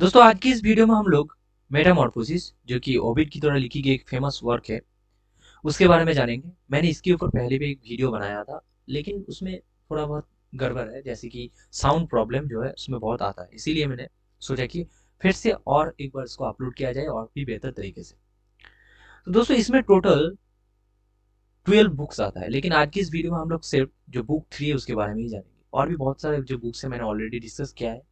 दोस्तों आज की इस वीडियो में हम लोग मेटामॉर्फोसिस जो कि ओविड की द्वारा लिखी गई एक फेमस वर्क है उसके बारे में जानेंगे। मैंने इसके ऊपर पहले भी एक वीडियो बनाया था, लेकिन उसमें थोड़ा बहुत गड़बड़ है, जैसे कि साउंड प्रॉब्लम जो है उसमें बहुत आता है। इसीलिए मैंने सोचा कि फिर से और एक बार इसको अपलोड किया जाए और भी बेहतर तरीके से। तो दोस्तों इसमें टोटल 12 बुक्स आता है, लेकिन आज की इस वीडियो में हम लोग सिर्फ जो बुक 3 है उसके बारे में ही जानेंगे। और भी बहुत सारे जो बुक्स है मैंने ऑलरेडी डिस्कस किया है।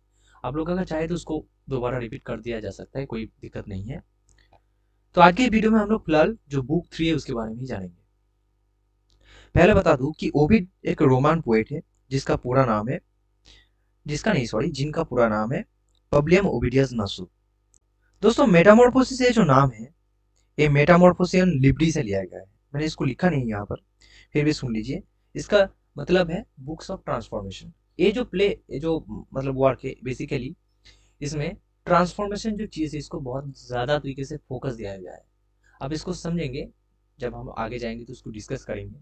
आप लोग अगर चाहे तो उसको दोबारा रिपीट कर दिया जा सकता है, कोई दिक्कत नहीं है। तो आज की वीडियो में हम लोग फिलहाल जो बुक 3 है उसके बारे में ही जानेंगे। पहले बता दूं कि ओविड एक रोमान पोएट है जिसका पूरा नाम है जिसका नहीं सॉरी जिनका पूरा नाम है पब्लियम ओविडियस नासु। दोस्तों मेटामॉर्फोसिस ये जो नाम है ये मेटामॉर्फोसियन लिब्री से लिया गया है। मैंने इसको लिखा नहीं यहाँ पर, फिर भी सुन लीजिए। इसका मतलब है बुक्स ऑफ ट्रांसफॉर्मेशन। ये जो मतलब वर्क है बेसिकली, इसमें ट्रांसफॉर्मेशन जो चीज़ है इसको बहुत ज़्यादा तरीके से फोकस दिया गया है। अब इसको समझेंगे, जब हम आगे जाएंगे तो उसको डिस्कस करेंगे।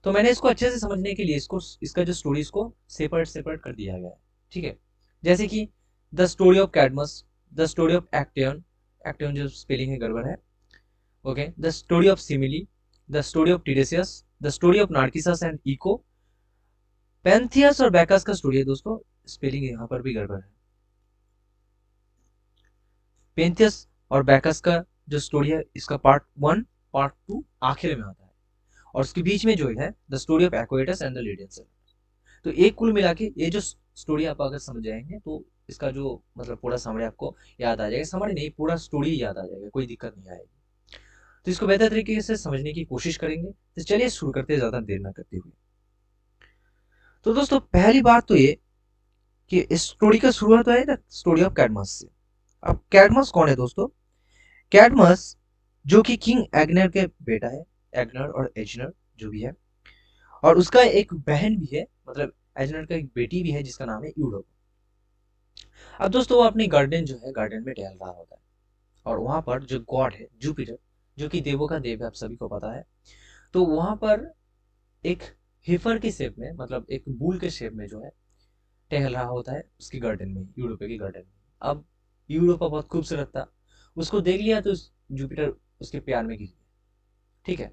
तो मैंने इसको अच्छे से समझने के लिए इसको इसका जो स्टोरी इसको सेपरेट सेपरेट कर दिया गया है। ठीक है, जैसे कि the story of Cadmus, the story of Actaeon, Actaeon जो स्पेलिंग है गड़बड़ है, okay, the story of Semele, the story of Tiresias, the story of Narcissus and Echo, Pentheus और बैकस का स्टोरी है। दोस्तों स्पेलिंग यहाँ पर भी गड़बड़ है। पेंथियस और बैकस का जो स्टोरी है इसका पार्ट 1 पार्ट 2 आखिर में आता है, और उसके बीच में जो है the story of Acoetes and the Lydian settlement. तो एक कुल मिला के ये जो स्टोरी आप अगर समझ जाएंगे तो इसका जो मतलब पूरा समरी आपको याद आ जाएगा। समरी नहीं, पूरा स्टोरी याद आ जाएगा, कोई दिक्कत नहीं आएगी। तो इसको बेहतर तरीके से समझने की कोशिश करेंगे। तो चलिए शुरू करते हैं ज़्यादा देर ना करते हुए। तो दोस्तों पहली बात तो ये कि इस स्टोरी का शुरुआत है ना स्टोरी ऑफ कैडमस से। अब कैडमस कौन है दोस्तों? कैडमस जो कि किंग एग्नर के बेटा है, एग्नर और एजनर जो भी है, और उसका एक बहन भी है, मतलब एजनर का एक बेटी भी है जिसका नाम है यूडोप। अब दोस्तों वो अपनी गार्डन जो है गार्डन में टहल रहा होता है, और वहां पर जो गॉड है जुपिटर, जो कि देवों का देव है, आप सभी को पता है, तो वहां पर एक हिफर की शेप में, मतलब एक बुल के शेप में जो है टहल रहा होता है उसकी गार्डन में, यूरोपा की गार्डन में। अब यूरोपा बहुत खूबसूरत था, उसको देख लिया तो जुपिटर उसके प्यार में गिर गया। ठीक है,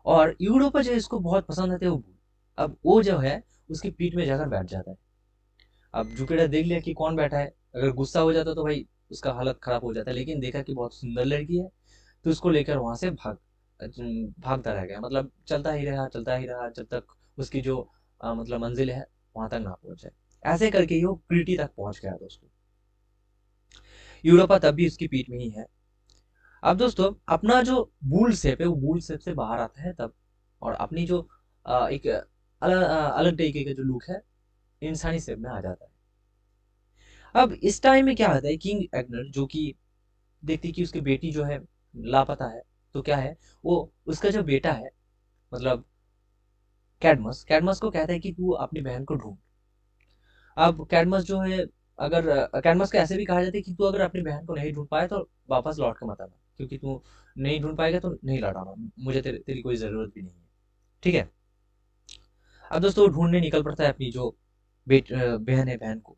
और यूरोपा जो है इसको बहुत पसंद आते वो बुल। अब वो जो है उसकी पीठ में जाकर बैठ जाता है। अब जुपिटर देख लिया कि कौन बैठा है, अगर गुस्सा हो जाता तो भाई उसका हालत खराब हो जाता है, लेकिन देखा कि बहुत सुंदर लड़की है तो उसको लेकर वहां से भागता रह गया। मतलब चलता ही रहा जब तक उसकी जो मतलब मंजिल है वहां तक ना पहुंच जाए। ऐसे करके ये वो क्रीटी तक पहुंच गया दोस्तों। यूरोपा तब भी उसकी पीठ में ही है। अब दोस्तों अपना जो बूल शेप है वो बूल शेप से बाहर आता है तब, और अपनी जो एक अलग तरीके का जो लुक है इंसानी शेप में आ जाता है। अब इस टाइम में क्या होता है, किंग एग्नर जो कि देखती कि उसकी बेटी जो है लापता है, तो क्या है, वो उसका जो बेटा है, मतलब कैडमस, कैडमस को कहता है कि तू अपनी बहन को ढूंढ। अब कैडमस जो है, अगर कैडमस को ऐसे भी कहा जाता है कि तू अगर अपनी बहन को नहीं ढूंढ पाए तो वापस लौट के मत आना, क्योंकि तू नहीं ढूंढ पाएगा तो नहीं लौट आना, मुझे तेरी कोई जरूरत भी नहीं है। ठीक है। अब दोस्तों ढूंढने निकल पड़ता है अपनी जो बहन है, बहन को।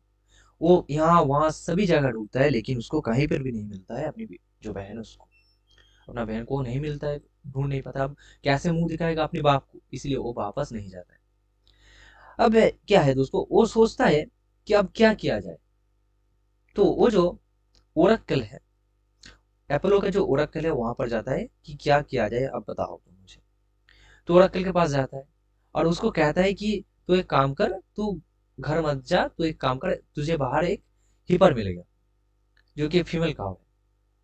वो यहाँ वहाँ सभी जगह ढूंढता है, लेकिन उसको कहीं पर भी नहीं मिलता है अपनी जो बहन है उसको, अपना बहन को नहीं मिलता है, ढूंढ नहीं पाता। अब कैसे मुंह दिखाएगा अपने बाप को, इसलिए वो वापस नहीं जाता है। अब क्या है दोस्तों, वो सोचता है कि अब क्या किया जाए। तो वो जो ओरेकल है, एपोलो का जो ओरेकल है वहां पर जाता है कि क्या किया जाए, अब बताओ तुम मुझे। तो ओरेकल के पास जाता है और उसको कहता है कि तू एक काम कर, तू घर मत जा, तू एक काम कर, तुझे बाहर एक हीपर मिलेगा जो कि फीमेल काव है।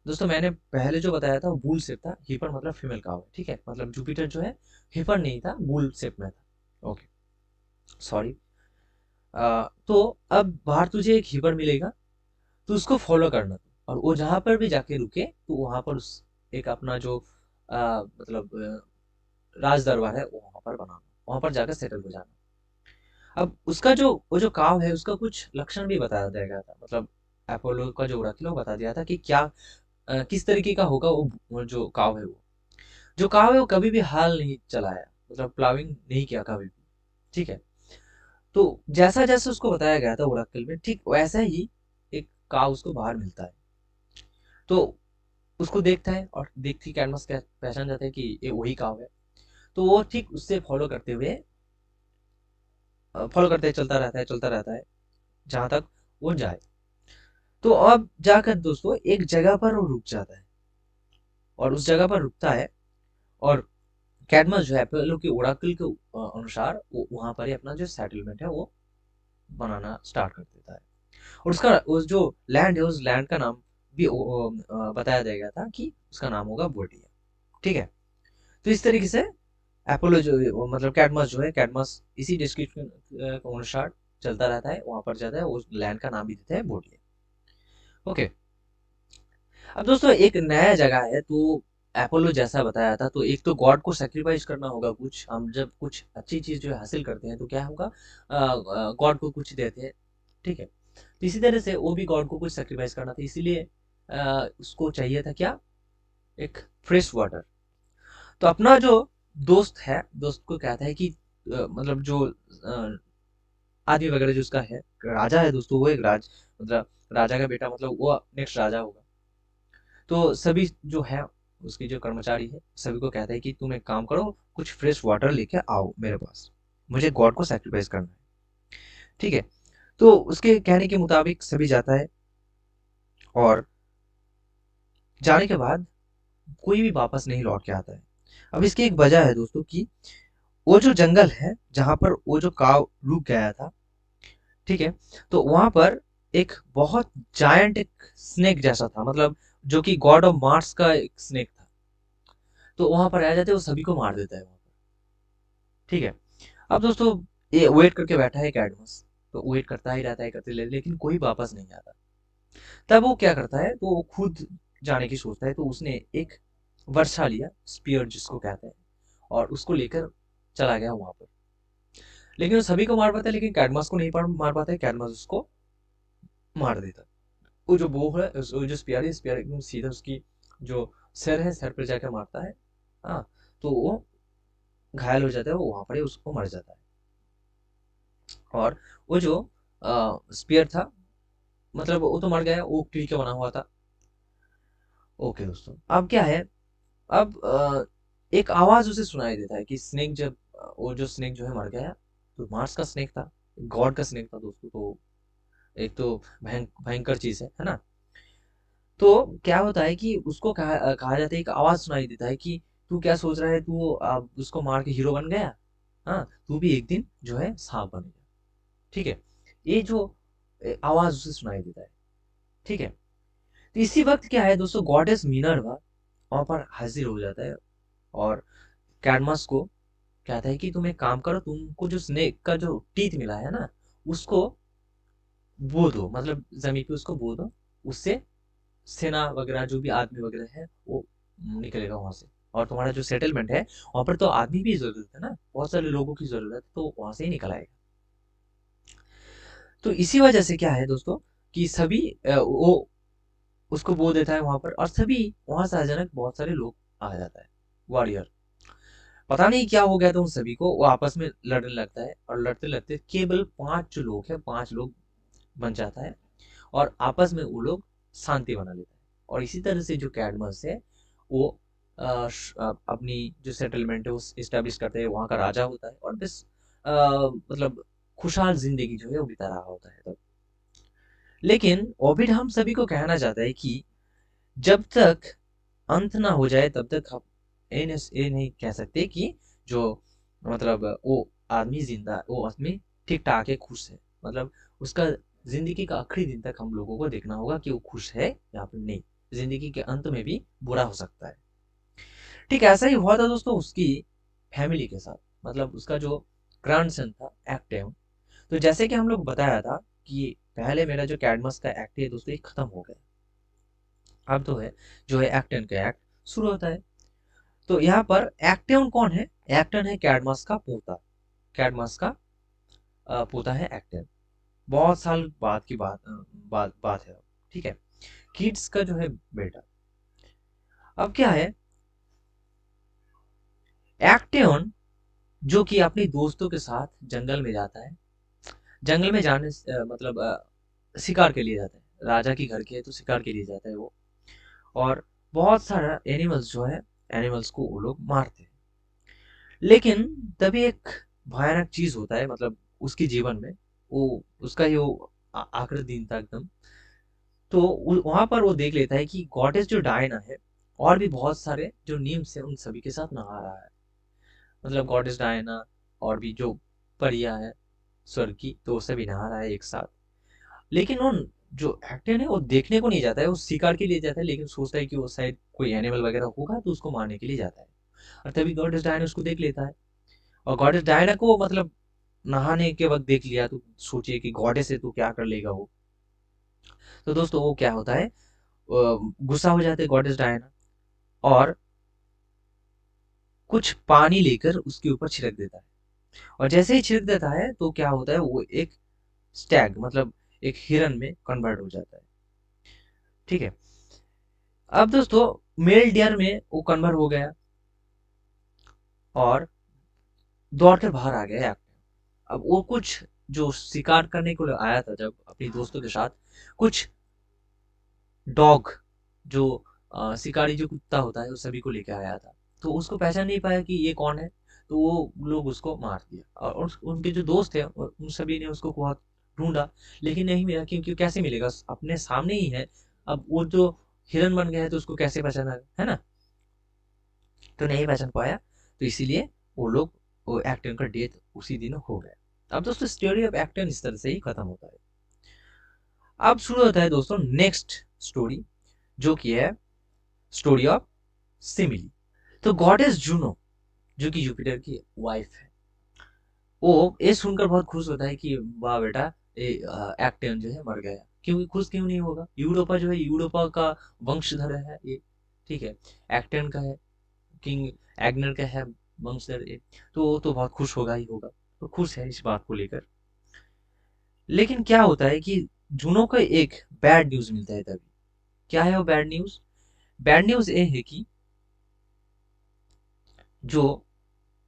दोस्तों मैंने पहले जो बताया था वो बुल शेप था, हीपर मतलब फीमेल काव है। ठीक है, मतलब जुपिटर जो है हीपर नहीं था, बुल शेप में था। Okay, sorry. तो अब बाहर तुझे एक हीपर मिलेगा, तो उसको फॉलो करना। और वो जहां पर भी जाके रुके तो वहां पर उस एक अपना जो मतलब राज दरबार है वो वहां पर बनाना, वहां पर जाकर सेटल हो जाना। अब उसका जो वो जो काव है उसका कुछ लक्षण भी बताया दिया गया था, मतलब अपोलो का जो ओरेकल वो बता दिया था कि क्या किस तरीके का होगा वो जो काव है। वो जो काव है वो कभी भी हाल नहीं चलाया, मतलब प्लाविंग नहीं किया कभी भी। ठीक है, तो जैसा जैसा उसको बताया गया था ओरेकल में ठीक वैसा ही एक काव उसको बाहर मिलता है। तो उसको देखता है और देखती कैडमस क्या पहचान जाता है कि ये वही काव है। तो वो ठीक उससे फॉलो करते चलता रहता है जहां तक वो जाए। तो अब जाकर दोस्तों एक जगह पर वो रुक जाता है, और उस जगह पर रुकता है, और कैडमस जो है अपोलो के ओराकल के अनुसार वो वहां पर ही अपना जो सेटलमेंट है वो बनाना स्टार्ट कर देता है। और उसका उस जो लैंड है उस लैंड का नाम भी बताया जाएगा था कि उसका नाम होगा बोडिया। ठीक है। तो इस तरीके से अपोलो जो मतलब कैडमस जो है, कैडमस इसी डिस्क्रिप्शन के अनुसार चलता रहता है, वहां पर जाता है, उस लैंड का नाम भी देता है बोडिया। ओके। अब दोस्तों एक नया जगह है, तो अपोलो जैसा बताया था, तो एक तो गॉड को सेक्रीफाइस करना होगा कुछ। हम जब कुछ अच्छी चीज जो है हासिल करते हैं तो क्या होगा, गॉड को कुछ देते हैं। ठीक है। तो इसी तरह से वो भी गॉड को कुछ सेक्रीफाइस करना था, इसीलिए उसको चाहिए था क्या, एक फ्रेश वाटर। तो अपना जो दोस्त है, दोस्त को कहता है कि मतलब जो आदमी वगैरह जो उसका है, राजा है दोस्तों, वो एक मतलब राजा का बेटा, मतलब वो नेक्स्ट राजा होगा। तो सभी जो है उसकी जो कर्मचारी है सभी को कहता है कि तुम एक काम करो, कुछ फ्रेश वाटर लेके आओ मेरे पास, मुझे गॉड को सैक्रिफाइस करना है। ठीक है। तो उसके कहने के मुताबिक सभी जाता है, और जाने के बाद कोई भी वापस नहीं लौट के आता है। अब इसकी एक वजह है दोस्तों कि वो जो जंगल है जहां पर वो जो काव रुक गया था, ठीक है, तो वहां पर एक बहुत जायंट एक स्नेक जैसा था, मतलब जो कि गॉड ऑफ मार्स का एक स्नेक था। तो वहां पर आ जाते हैं, वो सभी को मार देता है वहां पर। ठीक है। अब दोस्तों ये वेट करके बैठा है कैडमस, तो वेट करता ही रहता है, लेकिन कोई वापस नहीं आता। तब वो क्या करता है, तो वो खुद जाने की सोचता है, तो उसने एक वर्षा लिया, स्पीयर जिसको कहते हैं, और उसको लेकर चला गया वहां पर। लेकिन वो सभी को मार पाता है, लेकिन कैडमस को नहीं मार पाता है, कैडमस उसको मार देता है। वो जो बो है वो जो स्पीयर है, स्पीयर एकदम सीधा उसकी जो सिर है, सिर पर जाकर मारता है। हाँ। तो वो घायल हो जाता है, वो वहां पर ही उसको मर जाता है। और वो जो स्पीयर था, मतलब वो तो मर गया, वो ट्री का बना हुआ था। ओके दोस्तों, अब क्या है, अब एक आवाज उसे सुनाई देता है कि स्नेक जब वो जो स्नेक जो है मर गया, तो मार्स का स्नेक था, गॉड का स्नेक था दोस्तों, तो एक तो भयंकर चीज है ना। तो क्या होता है कि उसको कहा जाता है, एक आवाज सुनाई देता है कि तू क्या सोच रहा है, तू उसको मार के हीरो बन गया, हाँ तू भी एक दिन जो है सांप बनेगा। ठीक है। ये जो आवाज उसे सुनाई देता है। ठीक है। तो इसी वक्त क्या है दोस्तों, गॉडेस मिनर्वा वहां पर हाजिर हो जाता है, और कैडमस को कहता है कि तुम एक काम करो, तुमको जो स्नेक का जो टीथ मिला है ना, उसको बो दो, मतलब जमीन पे उसको बो दो। उससे सेना वगैरह जो भी आदमी वगैरह है वो निकलेगा वहां से, और तुम्हारा जो सेटलमेंट है वहां पर तो आदमी भी जरूरत है ना, बहुत सारे लोगों की जरूरत है, तो वहां से ही निकल आएगा। तो इसी वजह से क्या है दोस्तों कि सभी वो उसको बो देता है वहां पर, और सभी वहां से अचानक बहुत सारे लोग आ जाता है, वॉरियर। पता नहीं क्या हो गया था उन सभी को, वो आपस में लड़ने लगता है, और लड़ते लड़ते केवल 5 जो लोग हैं, 5 लोग बन जाता है, और आपस में वो लोग शांति बना लेता है। और इसी तरह से जो कैडमस है वो अपनी जो सेटलमेंट है वो इस्टेब्लिश करते हैं, वहाँ का राजा होता है, और बस मतलब खुशहाल जिंदगी जो है वो बिता रहा होता है तब। लेकिन ओविड हम सभी को कहना चाहता है कि जब तक अंत ना हो जाए तब तक हम ये नहीं कह सकते कि जो मतलब वो आदमी ठीक ठाक है, खुश है, मतलब उसका जिंदगी का आखिरी दिन तक हम लोगों को देखना होगा कि वो खुश है या फिर नहीं। जिंदगी के अंत में भी बुरा हो सकता है। ठीक ऐसा ही हुआ था दोस्तों उसकी फैमिली के साथ, मतलब उसका जो ग्रैंडसन था एक्टेम। तो जैसे कि हम लोग बताया था कि पहले मेरा जो कैडमस का एक्ट है दोस्तों ये खत्म हो गया, अब तो है जो है एक्टन का एक्ट शुरू होता है। तो यहाँ पर एक्टेन कौन है, एक्टेन है कैडमस का पोता, कैडमस का पोता है एक्टेन। बहुत साल बाद की बात है। ठीक है। किड्स का जो है बेटा। अब क्या है, एक्टेन जो कि अपने दोस्तों के साथ जंगल में जाता है, जंगल में जाने मतलब शिकार के लिए जाता है, राजा के घर के, तो शिकार के लिए जाता है वो। और बहुत सारा एनिमल्स जो है, एनिमल्स को वो लोग मारते हैं। लेकिन तभी एक भयानक चीज होता है, मतलब उसके जीवन में, वो उसका जो आखिरी दिन था एकदम, तो वहां पर वो देख लेता है कि गॉडेस जो डायना है और भी बहुत सारे जो नीम्स है उन सभी के साथ नहा रहा है। मतलब गॉडेस डायना और भी जो परियां है स्वर्ग की, तो वो सभी नहा रहा है एक साथ। लेकिन वो जो एक्टर है वो देखने को नहीं जाता है, वो शिकार के लिए जाता है, लेकिन सोचता है कि वो शायद कोई एनिमल वगैरह होगा तो उसको मारने के लिए जाता है। और तभी गॉडेस डायना उसको देख लेता है। और गॉडेस डायना को मतलब नहाने के वक्त देख लिया, तो सोचिए कि गॉडेस है तो क्या कर लेगा वो। तो दोस्तों वो क्या होता है, गुस्सा हो जाते हैं गॉडेस डायना, और कुछ पानी लेकर उसके ऊपर छिड़क देता है। और जैसे ही छिड़क देता है तो क्या होता है, वो एक स्टैग मतलब एक हिरन में कन्वर्ट हो जाता है। ठीक है। अब दोस्तों मेल डियर में वो कन्वर्ट हो गया और दौड़कर बाहर आ गया। अब वो कुछ जो शिकार करने को आया था जब अपने दोस्तों के साथ, कुछ डॉग जो शिकारी जो कुत्ता होता है, उस सभी को लेके आया था। तो उसको पहचान नहीं पाया कि ये कौन है, तो वो लोग उसको मार दिया। और उनके जो दोस्त थे उन सभी ने उसको बहुत ढूंढा, लेकिन नहीं मिला, क्योंकि कैसे मिलेगा, अपने सामने ही है। अब वो जो हिरन बन गया है तो उसको कैसे पहचाना, है ना। तो नहीं पहचान पाया, तो इसीलिए वो लोग, वो एक्टर का डेथ उसी दिन हो गया। अब दोस्तों स्टोरी ऑफ एक्टर इस तरह से ही खत्म होता है। अब शुरू होता है दोस्तों नेक्स्ट स्टोरी, जो कि है स्टोरी ऑफ सिमिली। तो गॉडेस जूनो, जो कि जुपिटर की वाइफ है, वो ये सुनकर बहुत खुश होता है कि वाह बेटा, ये एक्टियन जो है मर गया। क्योंकि खुश क्यों नहीं होगा, यूरोपा जो है, यूरोपा का वंशधर है ये। ठीक है। एक्टियन का है, किंग एग्नर का है वंशधर ये। तो बहुत खुश होगा ही होगा। तो खुश है इस बात को लेकर। लेकिन क्या होता है कि जूनो को एक बैड न्यूज मिलता है तभी। क्या है वो बैड न्यूज? बैड न्यूज ये है कि जो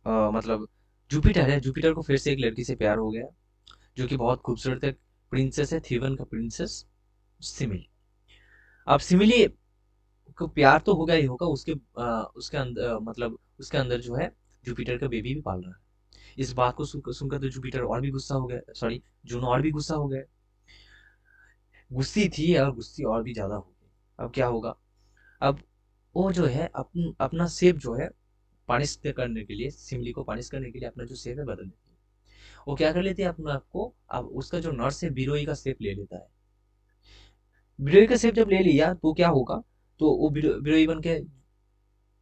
मतलब जुपिटर है, जुपिटर को फिर से एक लड़की से प्यार हो गया, जो कि बहुत खूबसूरत है, प्रिंसेस है, थीवन का प्रिंसेस सिमिली। अब सिमिली को प्यार तो होगा ही होगा, उसके अंदर मतलब उसके अंदर जो है जुपिटर का बेबी भी पाल रहा है। इस बात को सुनकर तो जुपिटर और भी गुस्सा हो गया, सॉरी जूनो और भी गुस्सा हो गया। गुस्सी थी और गुस्सी और भी ज्यादा हो गई। अब क्या होगा, अब वो जो है अपना शेप जो है पनिश करने के लिए, सिमली को पनिश करने के लिए अपना जो शेप है बदल देती है। वो क्या कर लेती है अपने आप को, अब उसका जो नर्स है बिरोई का शेप ले लेता है। बिरोई का शेप जब ले लिया तो क्या होगा, तो वो बिरोई बन के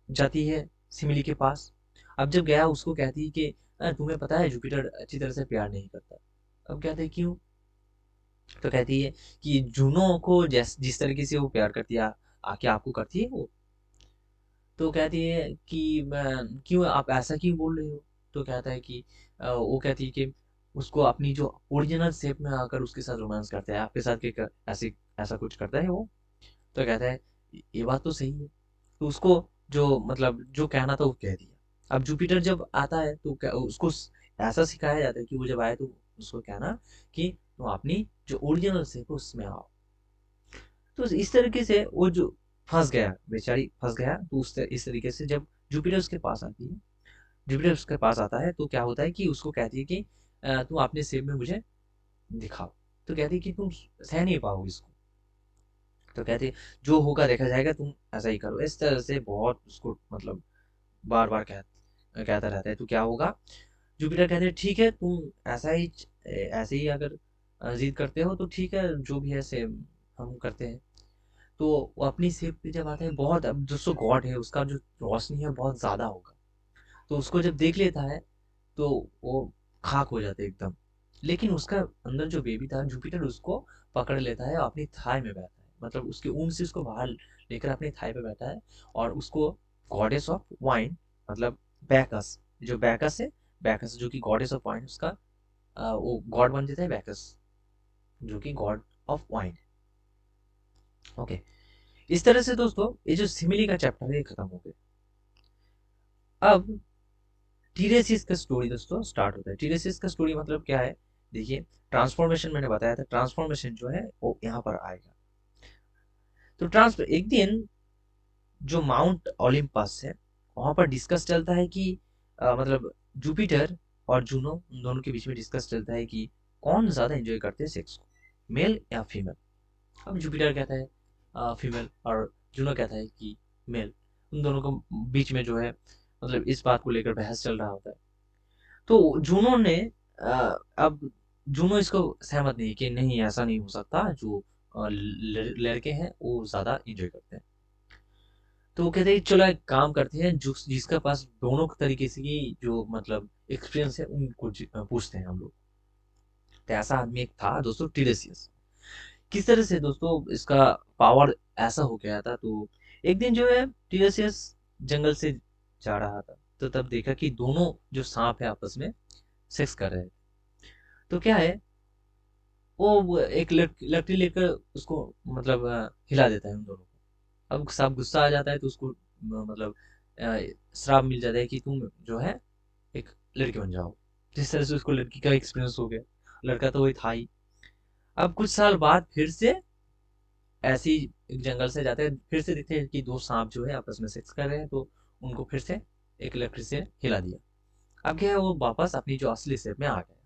जाती है सिमली के पास। अब जब गया उसको कहती है कि तुम्हें पता है जुपिटर अच्छी तरह से प्यार नहीं करता। अब कहते हैं क्यों? तो कहती है कि जूनो को जिस तरीके से वो प्यार करती है, आके आपको करती है वो। तो कहती है कि मैं क्यों, आप ऐसा क्यों बोल रहे हो? तो कहता है कि वो कहती है कि उसको अपनी जो ओरिजिनल शेप में आकर उसके साथ रोमांस करता है, आपके साथ ऐसे ऐसा कुछ करता है वो। तो कहता है ये बात तो सही है। तो उसको जो मतलब जो कहना था वो कह दिया। अब जुपिटर जब आता है तो उसको ऐसा सिखाया जाता है कि वो जब आए तो उसको कहना कि तुम अपनी जो ओरिजिनल शेप है उसमें आओ। तो इस तरीके से वो जो फंस गया, बेचारी फंस गया, तो इस तरीके से जब जुपिटर उसके पास आती है, जुपिटर उसके पास आता है तो क्या होता है कि उसको कहती है कि तुम अपने सेब में मुझे दिखाओ। तो कहती है कि तुम सह नहीं पाओगे इसको। तो कहती है जो होगा देखा जाएगा, तुम ऐसा ही करो। इस तरह से बहुत उसको मतलब बार बार कहता रहता है। तो क्या होगा, जुपिटर कहते हैं ठीक है, तुम ऐसे ही अगर जिद करते हो तो ठीक है, जो भी है से हम करते हैं। तो वो अपनी सेफ पे जब आता है, बहुत अब जो सो गॉड है उसका जो रोशनी है बहुत ज्यादा होगा, तो उसको जब देख लेता है तो वो खाक हो जाता है एकदम। लेकिन उसका अंदर जो बेबी था, जुपिटर उसको पकड़ लेता है और अपनी थाई में बैठा है, मतलब उसके ऊन से उसको बाहर लेकर अपनी थाई पे बैठा है। और उसको गॉडेस ऑफ वाइन, मतलब बैकस, जो बैकस है, बैकस जो कि गॉडेस ऑफ वाइन, उसका वो गॉड बन जाता है बैकस, जो कि गॉड ऑफ वाइन। ओके। इस तरह से दोस्तों ये जो सिमिली का चैप्टर है ये खत्म हो गया। अब टीरेसिस का स्टोरी दोस्तों स्टार्ट होता है। टीरेसिस का स्टोरी मतलब क्या है, देखिए ट्रांसफॉर्मेशन मैंने बताया था, ट्रांसफॉर्मेशन जो है वो यहाँ पर आएगा। तो ट्रांसफर एक दिन जो माउंट ओलिम्पस है वहां पर डिस्कस चलता है कि मतलब जुपिटर और जूनो, उन दोनों के बीच में डिस्कस चलता है कि कौन ज्यादा एंजॉय करते हैं सेक्स को, मेल या फीमेल। अब जुपिटर कहता है फीमेल और जूनो कहता है कि मेल। उन दोनों को बीच में जो है मतलब इस बात को लेकर बहस चल रहा होता है। तो जूनो ने अब जूनो इसको सहमत नहीं कि नहीं ऐसा नहीं हो सकता, जो लड़के हैं वो ज्यादा एंजॉय करते हैं। तो वो कहते हैं चलो एक काम करते हैं, जो जिसका पास दोनों तरीके से की जो मतलब एक्सपीरियंस है उनको पूछते हैं हम लोग। तो ऐसा आदमी एक था दोस्तों, टीरेसियस। किस तरह से दोस्तों इसका पावर ऐसा हो गया था, तो एक दिन जो है टीरेसियस जंगल से जा रहा था, तो तब देखा कि दोनों जो सांप है आपस में सेक्स कर रहे हैं। तो क्या है, वो एक लकड़ी लेकर उसको मतलब हिला देता है उन दोनों को। अब सांप गुस्सा आ जाता है तो उसको मतलब श्राप मिल जाता है कि तुम जो है एक लड़की बन जाओ। जिस तरह से उसको लड़की का एक्सपीरियंस हो गया, लड़का तो वही था ही। अब कुछ साल बाद फिर से ऐसे ही एक जंगल से जाते हैं, फिर से देखते हैं कि दो सांप जो है आपस में सेक्स कर रहे हैं, तो उनको फिर से एक लकड़ी से हिला दिया। अब क्या है, वो वापस अपनी जो असली शेप में आ गया।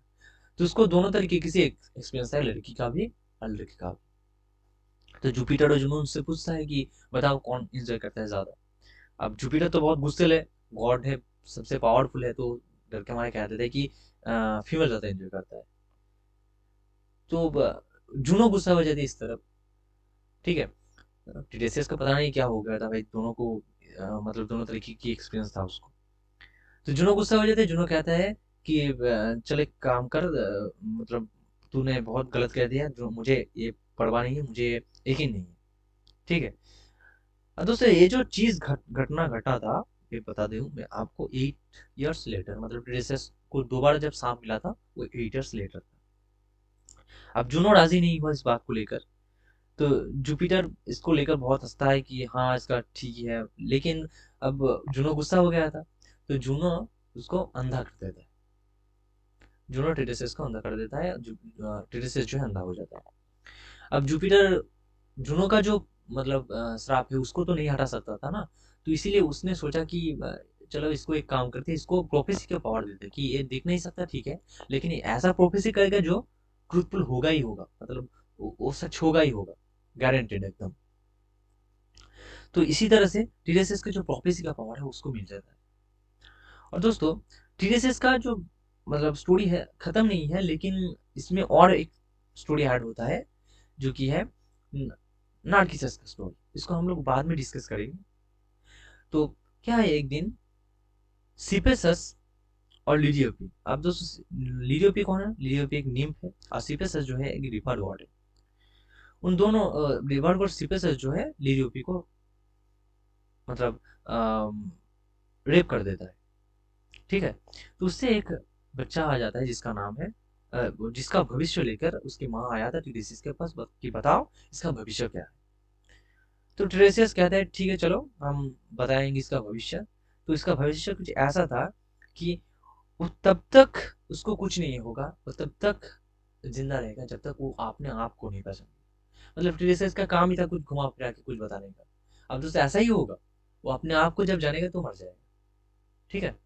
तो उसको दोनों तरीके की एक्सपीरियंस है, लड़की का भी और लड़के का भी। तो जुपिटर और जुनून से पूछता है कि बताओ कौन एंजॉय करता है ज्यादा। अब जुपिटर तो बहुत गुस्से है, गॉड है, सबसे पावरफुल है, तो डर के हमारे कह देते हैं कि फीमेल ज्यादा एंजॉय करता है। तो जुनो गुस्सा हो जाती है इस तरफ। ठीक है, टीडेसियस को पता नहीं क्या हो गया था भाई, दोनों को मतलब दोनों तरीके की एक्सपीरियंस था उसको। तो जुनो गुस्सा हो जाता है, जुनो कहता है कि चल एक काम कर, मतलब तूने बहुत गलत कह दिया, जो मुझे ये परवाह नहीं है, मुझे यकीन नहीं है। ठीक है। अब दोस्तों ये जो चीज घटना घटा था, ये बता दूं मैं आपको, 8 years लेटर, मतलब टीडेसियस को दोबारा जब सांप मिला था वो 8 years लेटर था। अब जुनो राजी नहीं हुआ इस बात को लेकर। तो जुपिटर इसको लेकर बहुत हंसता है कि हाँ इसका ठीक ही है, लेकिन अब जुनो गुस्सा हो गया था, तो जुनो उसको अंधा कर देता है। जुनो टिडेसिस को अंधा कर देता है, टिडेसिस जो है अंधा हो जाता है। अब जुपिटर जुनो का जो मतलब श्राप है उसको तो नहीं हटा सकता था ना, तो इसीलिए उसने सोचा कि चलो इसको एक काम करते हैं, इसको प्रोफेसी का पावर देते हैं कि ये देख नहीं सकता ठीक है, लेकिन ये ऐसा प्रोफेसी करेगा जो ट्रूथफुल होगा ही होगा, मतलब वो सच होगा ही होगा, गारंटेड एकदम। तो इसी तरह से टीरेसिस का जो प्रोफेसी का पावर है उसको मिल जाता है। और दोस्तों टीरेसिस का जो मतलब स्टोरी है खत्म नहीं है, लेकिन इसमें और एक स्टोरी ऐड होता है जो कि है नार्किसस का स्टोरी। इसको हम लोग बाद में डिस्कस करेंगे। तो क्या है, एक दिन सिपेसस और लिडियोपी, अब दोस्तों लिडियोपी कौन है, लिडियोपी एक निम्फ है और सिपेसस जो है एक रिवर गॉड है। उन दोनों रिवर गॉड सिपेसस जो है लिडियोपी को मतलब रेप कर देता है। ठीक है। तो उससे एक बच्चा आ जाता है जिसका नाम है जिसका भविष्य लेकर उसकी माँ आया था टीरेसिस के पास कि बताओ इसका भविष्य क्या है। तो टीरेसियस कहता है ठीक है चलो हम बताएंगे इसका भविष्य। तो इसका भविष्य कुछ ऐसा था कि वो तब तक उसको कुछ नहीं होगा, वो तब तक जिंदा रहेगा जब तक वो अपने आप को नहीं पहचाने। मतलब टीरेसियस का काम ही था कुछ घुमा फिरा के कुछ बताने का। अब दोस्त ऐसा ही होगा, वो अपने आप को जब जानेगा तो मर जाएगा। ठीक है।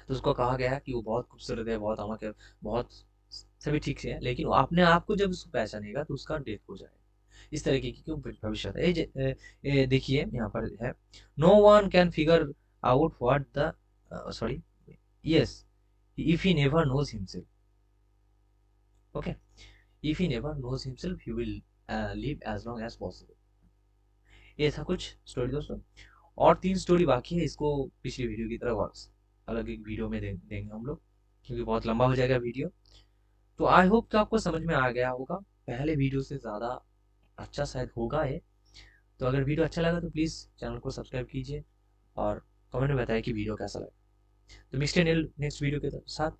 तो उसको कहा गया कि वो बहुत खूबसूरत है, बहुत अमक है, बहुत सभी ठीक से है, लेकिन वो अपने आप को जब उसको पहचानेगा तो उसका डेथ हो जाएगा। इस तरीके की क्यों भविष्य है ये देखिए यहाँ पर है, no one can figure out what the sorry yes if he never knows himself. Okay, if he never knows himself he will live as long as possible. ये था कुछ स्टोरी दोस्तों। और 3 स्टोरी बाकी है, इसको पिछली वीडियो की तरह अलग एक वीडियो में देंगे हम लोग, क्योंकि बहुत लंबा हो जाएगा वीडियो। तो आई होप कि आपको समझ में आ गया होगा, पहले वीडियो से ज़्यादा अच्छा शायद होगा ये। तो अगर वीडियो अच्छा लगा तो प्लीज़ चैनल को सब्सक्राइब कीजिए और कमेंट में बताएं कि वीडियो कैसा लगा। तो मिक्सड नेक्स्ट वीडियो के साथ